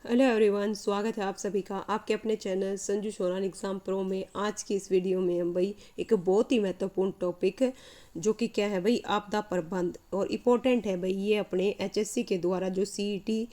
Hello everyone, स्वागत है आप सभी का आपके अपने channel Sanju Sheoran exam pro में। आज की इस वीडियो में हम भाई एक बहुत ही महत्वपूर्ण टॉपिक जो कि क्या है भाई, आपदा प्रबंध, और इम्पोर्टेंट है भाई। ये अपने एचएससी के द्वारा जो सीईटी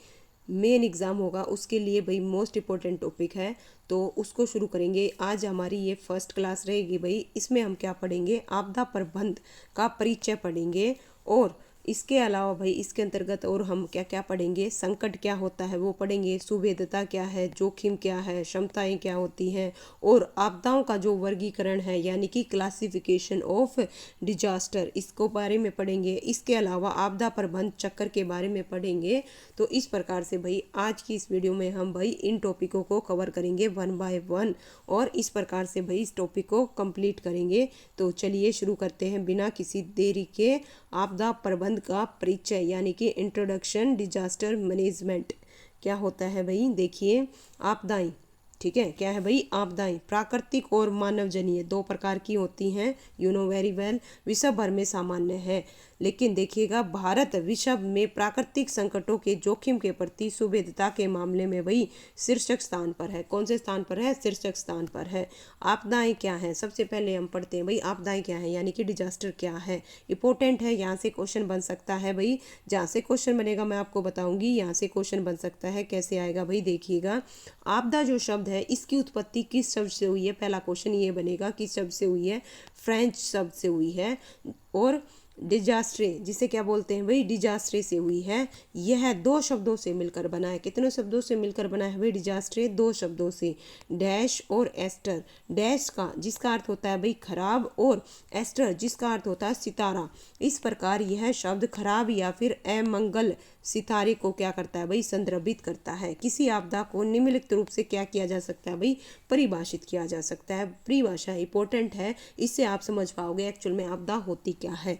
मेन एग्ज़ाम होगा उसके लिए भाई मोस्ट इम्पोर्टेंट टॉपिक है। तो उसको शुरू करेंगे। आज हमारी ये फर्स्ट क्लास रहेगी भाई। इसमें हम क्या पढ़ेंगे, आपदा प्रबंध का परिचय पढ़ेंगे। और इसके अलावा भाई इसके अंतर्गत और हम क्या क्या पढ़ेंगे, संकट क्या होता है वो पढ़ेंगे, सुभेद्यता क्या है, जोखिम क्या है, क्षमताएं क्या होती हैं, और आपदाओं का जो वर्गीकरण है यानी कि क्लासिफिकेशन ऑफ डिजास्टर, इसको बारे में पढ़ेंगे। इसके अलावा आपदा प्रबंध चक्र के बारे में पढ़ेंगे। तो इस प्रकार से भाई आज की इस वीडियो में हम भाई इन टॉपिकों को कवर करेंगे 1 बाय 1, और इस प्रकार से भाई इस टॉपिक को कंप्लीट करेंगे। तो चलिए शुरू करते हैं बिना किसी देरी के। आपदा प्रबंध का परिचय यानी कि इंट्रोडक्शन डिजास्टर मैनेजमेंट क्या होता है भाई। देखिए, आपदाएं, ठीक है, क्या है भाई, आपदाएं प्राकृतिक और मानवजनीय दो प्रकार की होती हैं। यू नो वेरी वेल, विश्व भर में सामान्य है। लेकिन देखिएगा, भारत विश्व में प्राकृतिक संकटों के जोखिम के प्रति सुभेद्यता के मामले में भाई शीर्षक स्थान पर है। कौन से स्थान पर है? शीर्षक स्थान पर है। आपदाएं क्या है, सबसे पहले हम पढ़ते हैं भाई आपदाएं क्या है यानी कि डिजास्टर क्या है। इंपॉर्टेंट है, यहाँ से क्वेश्चन बन सकता है भाई। जहाँ से क्वेश्चन बनेगा मैं आपको बताऊंगी, यहाँ से क्वेश्चन बन सकता है। कैसे आएगा भाई, देखिएगा। आपदा जो शब्द है इसकी उत्पत्ति किस शब्द से हुई है? पहला क्वेश्चन ये बनेगा, किस शब्द से हुई है? फ्रेंच शब्द से हुई है। और डिजास्ट्रे, जिसे क्या बोलते हैं भाई, डिजास्ट्रे से हुई है। यह दो शब्दों से मिलकर बना है। कितने शब्दों से मिलकर बना है भाई डिजास्ट्रे? दो शब्दों से, डैश और एस्टर। डैश का जिसका अर्थ होता है भाई खराब, और एस्टर जिसका अर्थ होता है सितारा। इस प्रकार यह शब्द खराब या फिर अमंगल सितारे को क्या करता है भाई, संदर्भित करता है। किसी आपदा को निम्नलिखित रूप से क्या किया जा सकता है भाई, परिभाषित किया जा सकता है। परिभाषा इंपॉर्टेंट है, इससे आप समझ पाओगे एक्चुअल में आपदा होती क्या है।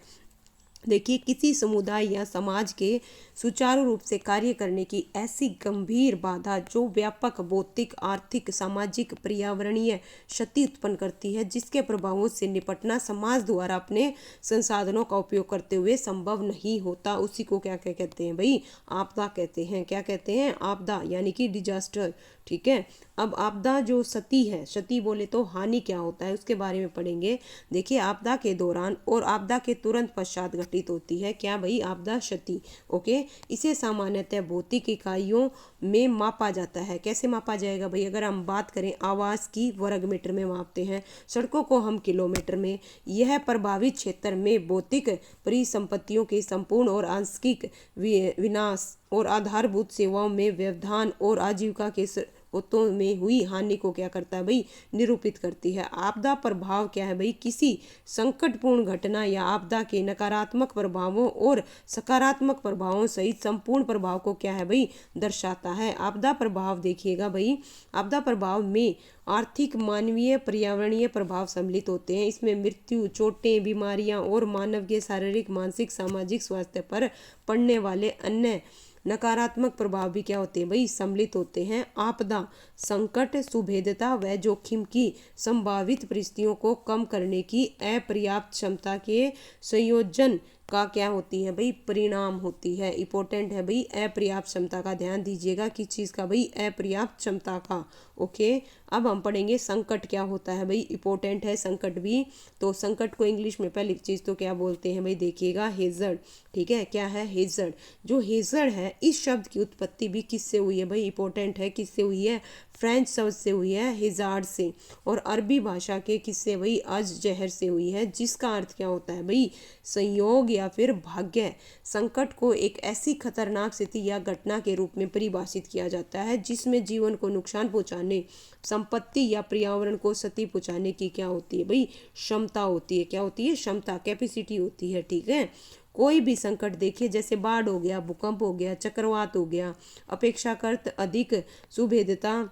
देखिए, किसी समुदाय या समाज के सुचारू रूप से कार्य करने की ऐसी गंभीर बाधा जो व्यापक भौतिक, आर्थिक, सामाजिक, पर्यावरणीय क्षति उत्पन्न करती है, जिसके प्रभावों से निपटना समाज द्वारा अपने संसाधनों का उपयोग करते हुए संभव नहीं होता, उसी को क्या क्या कहते हैं भाई, आपदा कहते हैं। क्या कहते हैं? आपदा यानी कि डिजास्टर। ठीक है। अब आपदा जो क्षति है, क्षति बोले तो हानि क्या होता है, उसके बारे में पढ़ेंगे। देखिए, आपदा के दौरान और आपदा के तुरंत पश्चात घटित होती है क्या भाई, आपदा क्षति। ओके। इसे सामान्यतः भौतिक इकाइयों में मापा जाता है। कैसे मापा जाएगा भाई? अगर हम बात करें आवास की, वर्ग मीटर में मापते हैं, सड़कों को हम किलोमीटर में। यह प्रभावित क्षेत्र में भौतिक परिसंपत्तियों के संपूर्ण और आंशिक विनाश और आधारभूत सेवाओं में व्यवधान और आजीविका के स्रोतों में हुई हानि को क्या करता है भाई, निरूपित करती है। आपदा प्रभाव क्या है भाई, किसी संकटपूर्ण घटना या आपदा के नकारात्मक प्रभावों और सकारात्मक प्रभावों सहित संपूर्ण प्रभाव को क्या है भाई, दर्शाता है। आपदा प्रभाव देखिएगा भाई, आपदा प्रभाव में आर्थिक, मानवीय, पर्यावरणीय प्रभाव सम्मिलित होते हैं। इसमें मृत्यु, चोटें, बीमारियां और मानव के शारीरिक, मानसिक, सामाजिक स्वास्थ्य पर पड़ने वाले अन्य नकारात्मक प्रभाव भी क्या होते हैं भाई, सम्मिलित होते हैं। आपदा संकट, सुभेद्यता व जोखिम की संभावित परिस्थितियों को कम करने की अपर्याप्त क्षमता के संयोजन का क्या होती है भाई, परिणाम होती है। इंपॉर्टेंट है भाई, अपर्याप्त क्षमता का ध्यान दीजिएगा। किस चीज़ का भाई? अपर्याप्त क्षमता का। ओके। अब हम पढ़ेंगे संकट क्या होता है भाई, इंपॉर्टेंट है संकट भी। तो संकट को इंग्लिश में पहली चीज़ तो क्या बोलते हैं भाई, देखिएगा, हेजर्ड। ठीक है, क्या है? हेजर्ड। जो हेजर्ड है, इस शब्द की उत्पत्ति भी किससे हुई है भाई, इंपॉर्टेंट है, किससे हुई है? फ्रेंच शब्द से हुई है, हेजार्ड से। और अरबी भाषा के किससे भाई, अज जहर से हुई है, जिसका अर्थ क्या होता है भाई, संयोग या फिर भाग्य। संकट को एक ऐसी खतरनाक स्थिति या घटना के रूप में परिभाषित किया जाता है जिसमें जीवन को नुकसान पहुंचाने, संपत्ति या पर्यावरण को क्षति पहुंचाने की क्या होती है भाई, क्षमता होती है। क्या होती है? क्षमता, कैपेसिटी होती है। ठीक है। कोई भी संकट देखिए, जैसे बाढ़ हो गया, भूकंप हो गया, चक्रवात हो गया, अपेक्षाकृत अधिक सुभेद्यता,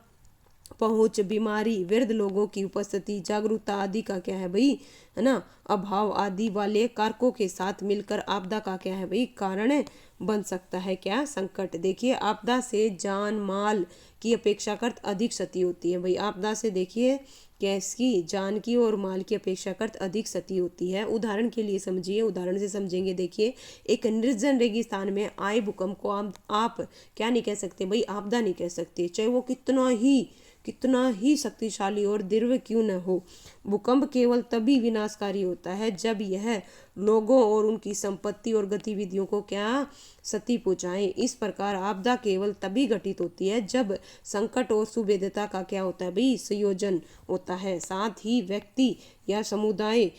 पहुंच, बीमारी, वृद्ध लोगों की उपस्थिति, जागरूकता आदि का क्या है भाई, है ना, अभाव आदि वाले कारकों के साथ मिलकर आपदा का क्या है भाई, कारण बन सकता है क्या, संकट। देखिए आपदा से जान माल की अपेक्षाकृत अधिक क्षति होती है भाई। आपदा से देखिए कैसी जान की और माल की अपेक्षाकृत अधिक क्षति होती है। उदाहरण के लिए समझिए, उदाहरण से समझेंगे। देखिए एक निर्जन रेगिस्तान में आए भूकंप को आप क्या नहीं कह सकते भाई, आपदा नहीं कह सकते, चाहे वो कितना ही शक्तिशाली और दीर्घ क्यों न हो। भूकंप केवल तभी विनाशकारी होता है जब यह लोगों और उनकी संपत्ति और गतिविधियों को क्या क्षति पहुंचाए। इस प्रकार आपदा केवल तभी घटित होती है जब संकट और सुभेद्यता का क्या होता है भाई, संयोजन होता है। साथ ही व्यक्ति या समुदाय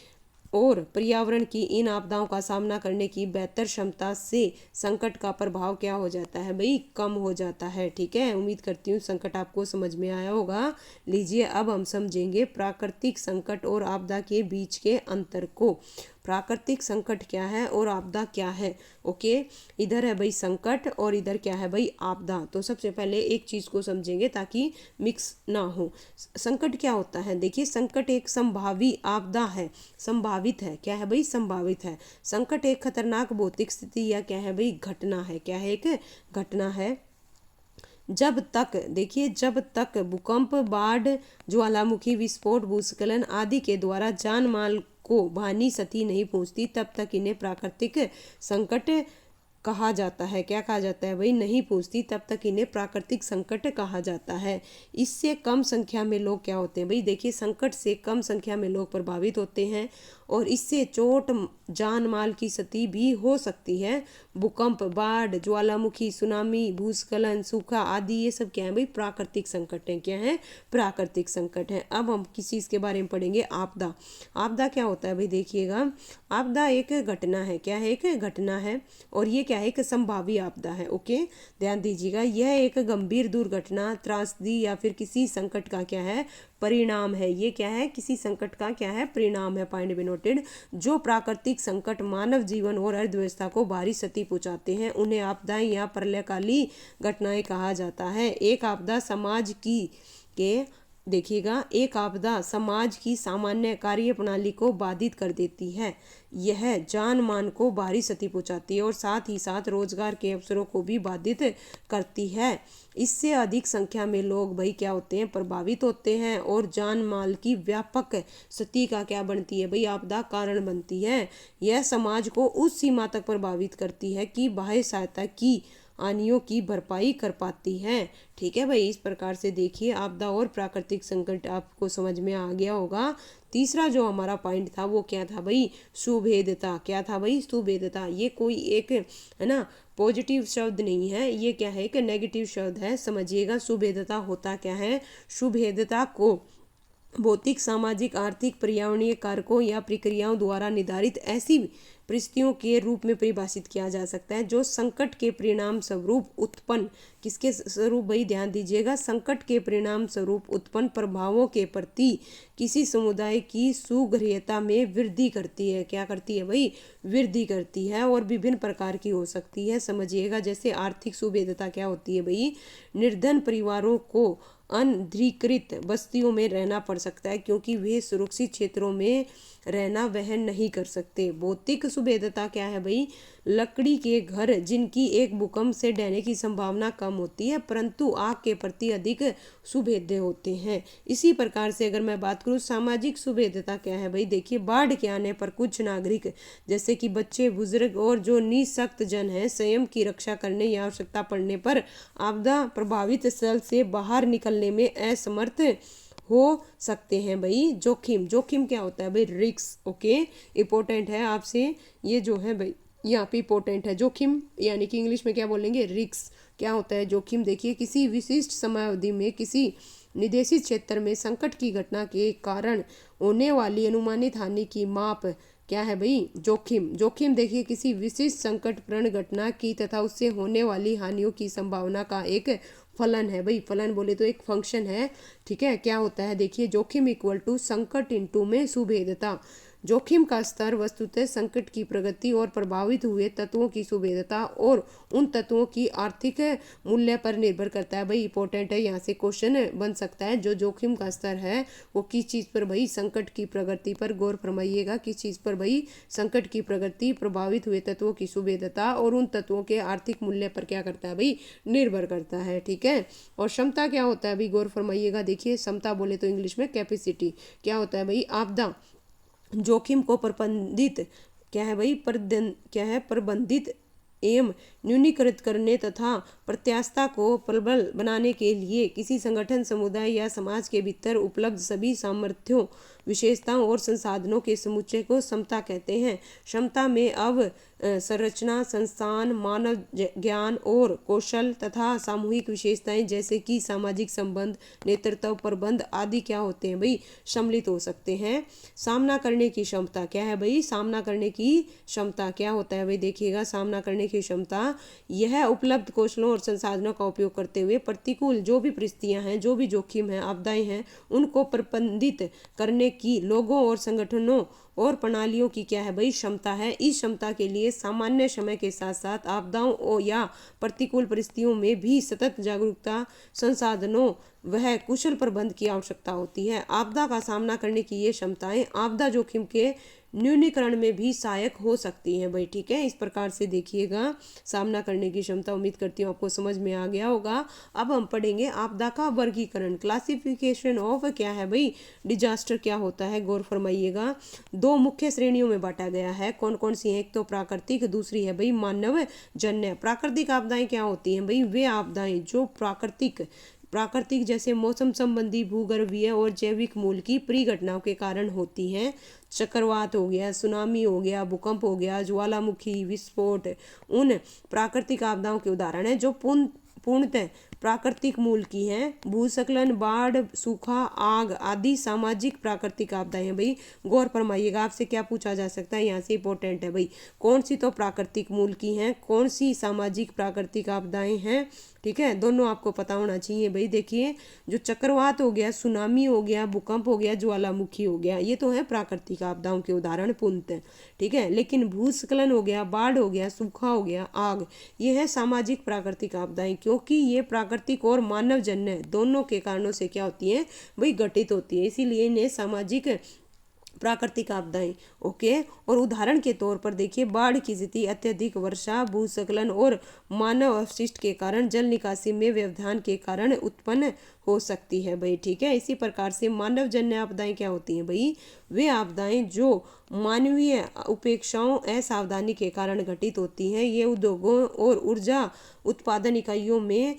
और पर्यावरण की इन आपदाओं का सामना करने की बेहतर क्षमता से संकट का प्रभाव क्या हो जाता है भाई, कम हो जाता है। ठीक है, उम्मीद करती हूँ संकट आपको समझ में आया होगा। लीजिए अब हम समझेंगे प्राकृतिक संकट और आपदा के बीच के अंतर को। प्राकृतिक संकट क्या है और आपदा क्या है। ओके, इधर है भाई संकट और इधर क्या है भाई, आपदा। तो सबसे पहले एक चीज को समझेंगे ताकि मिक्स ना हो। संकट क्या होता है, देखिए संकट एक संभावी आपदा है, संभावित है। क्या है भाई, संभावित है। संकट एक खतरनाक भौतिक स्थिति या क्या है भाई, घटना है। क्या है, एक घटना है। जब तक भूकंप, बाढ़, ज्वालामुखी विस्फोट, भूस्खलन आदि के द्वारा जान माल को हानि क्षति नहीं पहुंचती, तब तक इन्हें प्राकृतिक संकट कहा जाता है। क्या कहा जाता है भाई, नहीं पहुंचती तब तक इन्हें प्राकृतिक संकट कहा जाता है। इससे कम संख्या में लोग क्या होते हैं भाई, देखिए संकट से कम संख्या में लोग प्रभावित होते हैं और इससे चोट, जान माल की क्षति भी हो सकती है। भूकंप, बाढ़, ज्वालामुखी, सुनामी, भूस्खलन, सूखा आदि ये सब क्या है भाई, प्राकृतिक संकट है। क्या है, प्राकृतिक संकट है। अब हम किस चीज के बारे में पढ़ेंगे, आपदा। आपदा क्या होता है भाई, देखिएगा आपदा एक घटना है। क्या है, एक घटना है और ये क्या है, एक संभावी आपदा है। ओके, ध्यान दीजिएगा, यह एक गंभीर दुर्घटना, त्रासदी या फिर किसी संकट का क्या है, परिणाम है। ये क्या है, किसी संकट का क्या है, परिणाम है। Point be noted. जो प्राकृतिक संकट मानव जीवन और अर्थव्यवस्था को भारी क्षति पहुंचाते हैं उन्हें आपदाएं या प्रलयकाली घटनाएं कहा जाता है। एक आपदा समाज की के देखिएगा, एक आपदा समाज की सामान्य कार्य प्रणाली को बाधित कर देती है। यह जान मान को भारी क्षति पहुंचाती है और साथ ही साथ रोजगार के अवसरों को भी बाधित करती है। इससे अधिक संख्या में लोग भाई क्या होते हैं, प्रभावित होते हैं और जान माल की व्यापक क्षति का क्या बनती है भाई, आपदा कारण बनती है। यह समाज को उस सीमा तक प्रभावित करती है कि बाह्य सहायता की हानियों की भरपाई कर पाती है। ठीक है भाई, इस प्रकार से देखिए आपदा और प्राकृतिक संकट आपको समझ में आ गया होगा। तीसरा जो हमारा पॉइंट था वो क्या था भाई, सुभेद्यता। क्या था भाई, सुभेद्यता। ये कोई एक है ना पॉजिटिव शब्द नहीं है, ये क्या है, एक नेगेटिव शब्द है। समझिएगा सुभेद्यता होता क्या है। सुभेद्यता को भौतिक, सामाजिक, आर्थिक, पर्यावरणीय कारकों या प्रक्रियाओं द्वारा निर्धारित ऐसी परिस्थितियों के रूप में परिभाषित किया जा सकता है जो संकट के परिणाम स्वरूप उत्पन्न, किसके स्वरूप भाई, ध्यान दीजिएगा, संकट के परिणाम स्वरूप उत्पन्न प्रभावों के प्रति किसी समुदाय की सुगृह्यता में वृद्धि करती है। क्या करती है भाई, वृद्धि करती है और विभिन्न प्रकार की हो सकती है। समझिएगा, जैसे आर्थिक सुभेद्यता क्या होती है भाई, निर्धन परिवारों को अनधिकृत बस्तियों में रहना पड़ सकता है क्योंकि वे सुरक्षित क्षेत्रों में रहना वह नहीं कर सकते। भौतिक सुभेद्यता क्या है भाई, लकड़ी के घर जिनकी एक भूकंप से ढहने की संभावना कम होती है परंतु आग के प्रति अधिक सुभेद्य होते हैं। इसी प्रकार से अगर मैं बात करूं सामाजिक सुभेद्यता क्या है भाई, देखिए बाढ़ के आने पर कुछ नागरिक जैसे कि बच्चे, बुजुर्ग और जो निःशक्त जन है स्वयं की रक्षा करने या आवश्यकता पड़ने पर आपदा प्रभावित स्थल से बाहर निकलने में असमर्थ हो सकते हैं भाई। जोखिम, जोखिम क्या होता है भाई, रिस्क। ओके, इंपॉर्टेंट है आपसे ये जो है भाई, यहाँ पे इंपॉर्टेंट है जोखिम, यानी कि इंग्लिश में क्या बोलेंगे, रिस्क। क्या होता है जोखिम, देखिए किसी विशिष्ट समय अवधि में किसी निर्देशित क्षेत्र में संकट की घटना के कारण होने वाली अनुमानित हानि की माप क्या है भाई, जोखिम। जोखिम देखिए किसी विशिष्ट संकटपूर्ण घटना की तथा उससे होने वाली हानियों की संभावना का एक फलन है भाई। फलन बोले तो एक फंक्शन है। ठीक है, क्या होता है देखिए, जोखिम इक्वल टू संकट इनटू में सुभेद्यता। जोखिम का स्तर वस्तुतः संकट की प्रगति और प्रभावित हुए तत्वों की सुभेदता और उन तत्वों की आर्थिक मूल्य पर निर्भर करता है। भाई इंपॉर्टेंट है, यहाँ से क्वेश्चन बन सकता है। जो जोखिम का स्तर है वो किस चीज़ पर, भाई संकट की प्रगति पर गौर फरमाइएगा। किस चीज़ पर भाई, संकट की प्रगति, प्रभावित हुए तत्वों की सुभेदता और उन तत्वों के आर्थिक मूल्य पर क्या करता है भाई, निर्भर करता है। ठीक है। और क्षमता क्या होता है भाई, गौर फरमाइएगा। देखिए क्षमता बोले तो इंग्लिश में कैपेसिटी, क्या होता है भाई, आपदा जोखिम को प्रबंधित, क्या है भाई, क्या है, प्रबंधित एवं न्यूनीकृत करने तथा प्रत्याशा को प्रबल बनाने के लिए किसी संगठन, समुदाय या समाज के भीतर उपलब्ध सभी सामर्थ्यों, विशेषताओं और संसाधनों के समुच्चय को क्षमता कहते हैं। क्षमता में अब संरचना, संस्थान, मानव ज्ञान और कौशल तथा सामूहिक विशेषताएं जैसे कि सामाजिक संबंध, नेतृत्व, प्रबंध आदि क्या होते हैं भाई, सम्मिलित हो सकते हैं। सामना करने की क्षमता, क्या है भाई, सामना करने की क्षमता क्या होता है भाई, देखिएगा सामना करने की क्षमता, यह उपलब्ध कौशलों और संसाधनों का उपयोग करते हुए प्रतिकूल जो भी परिस्थितियां हैं, जो भी जोखिम है, आपदाएं हैं, उनको प्रबंधित करने की लोगों और संगठनों और प्रणालियों की क्या है भाई, क्षमता है। इस क्षमता के लिए सामान्य समय के साथ साथ आपदाओं या प्रतिकूल परिस्थितियों में भी सतत जागरूकता, संसाधनों वह कुशल प्रबंध की आवश्यकता होती है। आपदा का सामना करने की ये क्षमताएं आपदा जोखिम के न्यूनीकरण में भी सहायक हो सकती हैं भाई। ठीक है, इस प्रकार से देखिएगा सामना करने की क्षमता, उम्मीद करती हूँ आपको समझ में आ गया होगा। अब हम पढ़ेंगे आपदा का वर्गीकरण, क्लासिफिकेशन ऑफ, क्या है भाई, डिजास्टर क्या होता है, गौर फरमाइएगा। दो मुख्य श्रेणियों में बांटा गया है, कौन कौन सी हैं, एक तो प्राकृतिक, दूसरी है भाई मानव जन्य। प्राकृतिक आपदाएं क्या होती हैं भाई, वे आपदाएं जो प्राकृतिक जैसे मौसम संबंधी, भूगर्भीय और जैविक मूल की परिघटनाओं के कारण होती हैं। चक्रवात हो गया, सुनामी हो गया, भूकंप हो गया, ज्वालामुखी विस्फोट उन प्राकृतिक आपदाओं के उदाहरण हैं जो पूर्णतः प्राकृतिक मूल की हैं। भूस्खलन, बाढ़, सूखा, आग आदि सामाजिक प्राकृतिक आपदाएं हैं भाई। गौर फरमाइएगा, आपसे क्या पूछा जा सकता है, यहाँ से इंपॉर्टेंट है भाई, कौन सी तो प्राकृतिक मूल की हैं, कौन सी सामाजिक प्राकृतिक आपदाएं हैं। ठीक है, दोनों आपको पता होना चाहिए भाई। देखिए जो चक्रवात हो गया, सुनामी हो गया, भूकंप हो गया, ज्वालामुखी हो गया, ये तो है प्राकृतिक आपदाओं के उदाहरण पूर्णतः। ठीक है, लेकिन भूस्खलन हो गया, बाढ़ हो गया, सूखा हो गया, आग, ये है सामाजिक प्राकृतिक आपदाएं, क्योंकि ये प्राकृतिक और मानव जन्य दोनों के कारणों से क्या होती है भाई, घटित होती है, इसीलिए इन्हें सामाजिक प्राकृतिक आपदाएं। ओके, और उदाहरण के तौर पर देखिए बाढ़ की स्थिति, अत्यधिक वर्षा, भूस्खलन और मानव अपशिष्ट के कारण जल निकासी में व्यवधान के कारण उत्पन्न हो सकती है भाई। ठीक है, इसी प्रकार से मानव जन्य आपदाएं क्या होती हैं भाई, वे आपदाएं जो मानवीय उपेक्षाओं, असावधानी के कारण घटित होती हैं। ये उद्योगों और ऊर्जा उत्पादन इकाइयों में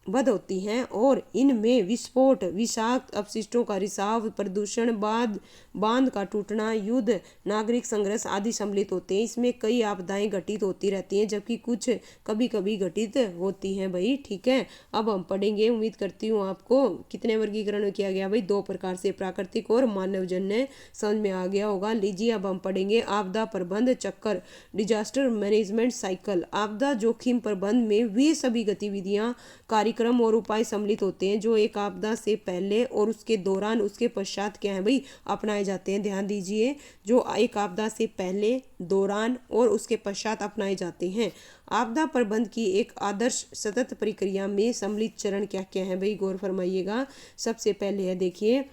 बद होती हैं और इनमें विस्फोट, विषाक्त अपशिष्टों का रिसाव, प्रदूषण, बांध का टूटना, युद्ध, नागरिक संघर्ष आदि सम्मिलित होते हैं। इसमें कई आपदाएं घटित होती रहती हैं, जबकि कुछ कभी कभी घटित होती हैं भाई। ठीक है, अब हम पढ़ेंगे, उम्मीद करती हूँ आपको कितने वर्गीकरण किया गया भाई, दो प्रकार से, प्राकृतिक और मानवजन्य, समझ में आ गया होगा। लीजिए अब हम पढ़ेंगे आपदा प्रबंध चक्र, डिजास्टर मैनेजमेंट साइकिल। आपदा जोखिम प्रबंध में वे सभी गतिविधियां, कार्यक्रम और उपाय सम्मिलित होते हैं जो एक आपदा से पहले और उसके दौरान, उसके पश्चात क्या है भाई, अपनाए जाते हैं। ध्यान दीजिए, जो एक आपदा से पहले, दौरान और उसके पश्चात अपनाए जाते हैं। आपदा प्रबंध की एक आदर्श सतत प्रक्रिया में सम्मिलित चरण क्या क्या है भाई, गौर फरमाइएगा। सबसे पहले है देखिए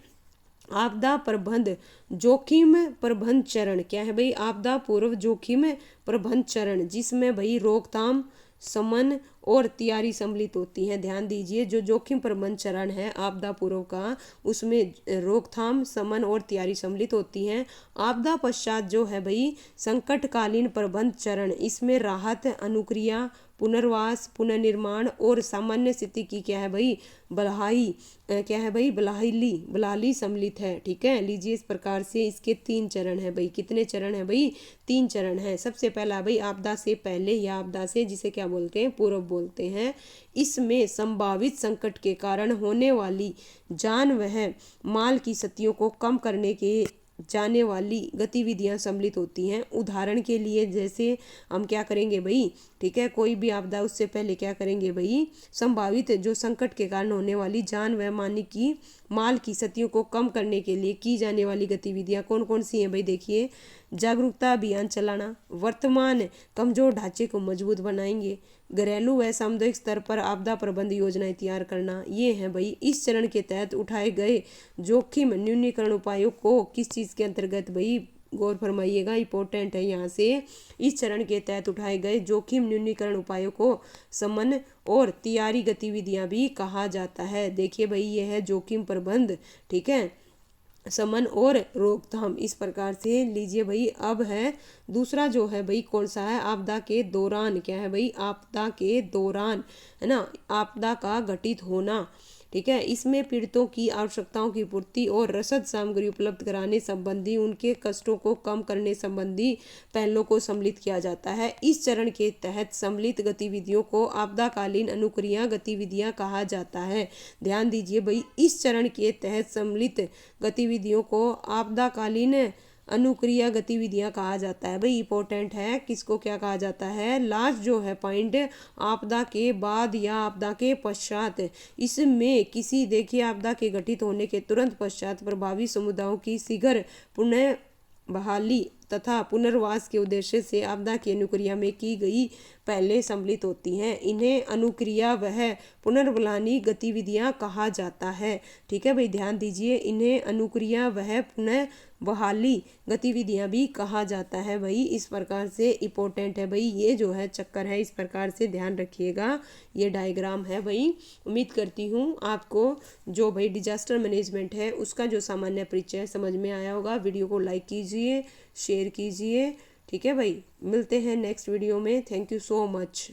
आपदा प्रबंध जोखिम प्रबंध चरण, क्या है भाई, आपदा पूर्व जोखिम प्रबंध चरण, जिसमें भाई रोकथाम, समन और तैयारी सम्मिलित होती हैं। ध्यान दीजिए, जो जोखिम प्रबंधन चरण है आपदा पूर्व का, उसमें रोकथाम, समन और तैयारी सम्मिलित होती हैं। आपदा पश्चात जो है भाई संकटकालीन प्रबंधन चरण, इसमें राहत, अनुक्रिया, पुनर्वास, पुनर्निर्माण और सामान्य स्थिति की क्या है भाई, बहाली, क्या है भाई, बहाली सम्मिलित है। ठीक है, लीजिए इस प्रकार से इसके 3 चरण है भाई। कितने चरण है भाई, 3 चरण है। सबसे पहला भाई आपदा से पहले या आपदा से, जिसे क्या बोलते हैं, पूर्व बोलते हैं। इसमें संभावित संकट के कारण होने वाली जान वह माल की क्षतियों को कम करने के जाने वाली गतिविधियां सम्मिलित होती हैं। उदाहरण के लिए जैसे हम क्या करेंगे भाई, ठीक है, कोई भी आपदा उससे पहले क्या करेंगे भाई, संभावित जो संकट के कारण होने वाली जान व माल की क्षतियों को कम करने के लिए की जाने वाली गतिविधियां कौन कौन सी हैं भाई, देखिए, जागरूकता अभियान चलाना, वर्तमान कमजोर ढांचे को मजबूत बनाएंगे, घरेलू व सामुदायिक स्तर पर आपदा प्रबंध योजनाएं तैयार करना। ये है भाई इस चरण के तहत उठाए गए जोखिम न्यूनीकरण उपायों को किस चीज़ के अंतर्गत भाई, गौर फरमाइएगा, इंपॉर्टेंट है यहाँ से, इस चरण के तहत उठाए गए जोखिम न्यूनीकरण उपायों को समन और तैयारी गतिविधियां भी कहा जाता है। देखिए भाई ये है जोखिम प्रबंध, ठीक है, समन और रोकथाम, इस प्रकार से लीजिए भाई। अब है दूसरा जो है भाई कौन सा है, आपदा के दौरान, क्या है भाई, आपदा के दौरान, है ना, आपदा का घटित होना, ठीक है, इसमें पीड़ितों की आवश्यकताओं की पूर्ति और रसद सामग्री उपलब्ध कराने संबंधी, उनके कष्टों को कम करने संबंधी पहलों को सम्मिलित किया जाता है। इस चरण के तहत सम्मिलित गतिविधियों को आपदाकालीन अनुक्रिया गतिविधियां कहा जाता है। ध्यान दीजिए भाई, इस चरण के तहत सम्मिलित गतिविधियों को आपदाकालीन अनुक्रिया गतिविधियां कहा जाता है भाई, इंपॉर्टेंट है, किसको क्या कहा जाता है, लास्ट जो है पॉइंट, आपदा के बाद या आपदा के पश्चात, इसमें किसी, देखिए, आपदा के घटित होने के तुरंत पश्चात प्रभावी समुदायों की शीघ्र पुनः बहाली तथा पुनर्वास के उद्देश्य से आपदा की अनुक्रिया में की गई पहले सम्मिलित होती हैं। इन्हें अनुक्रिया वह पुनर्बहाली गतिविधियां कहा जाता है। ठीक है भाई, ध्यान दीजिए, इन्हें अनुक्रिया वह पुनः बहाली गतिविधियां भी कहा जाता है भाई। इस प्रकार से इंपॉर्टेंट है भाई, ये जो है चक्कर है, इस प्रकार से ध्यान रखिएगा। ये डायग्राम है भाई। उम्मीद करती हूँ आपको जो भाई डिजास्टर मैनेजमेंट है उसका जो सामान्य परिचय समझ में आया होगा। वीडियो को लाइक कीजिए, शेयर कीजिए, ठीक है भाई। मिलते हैं नेक्स्ट वीडियो में। Thank you so much.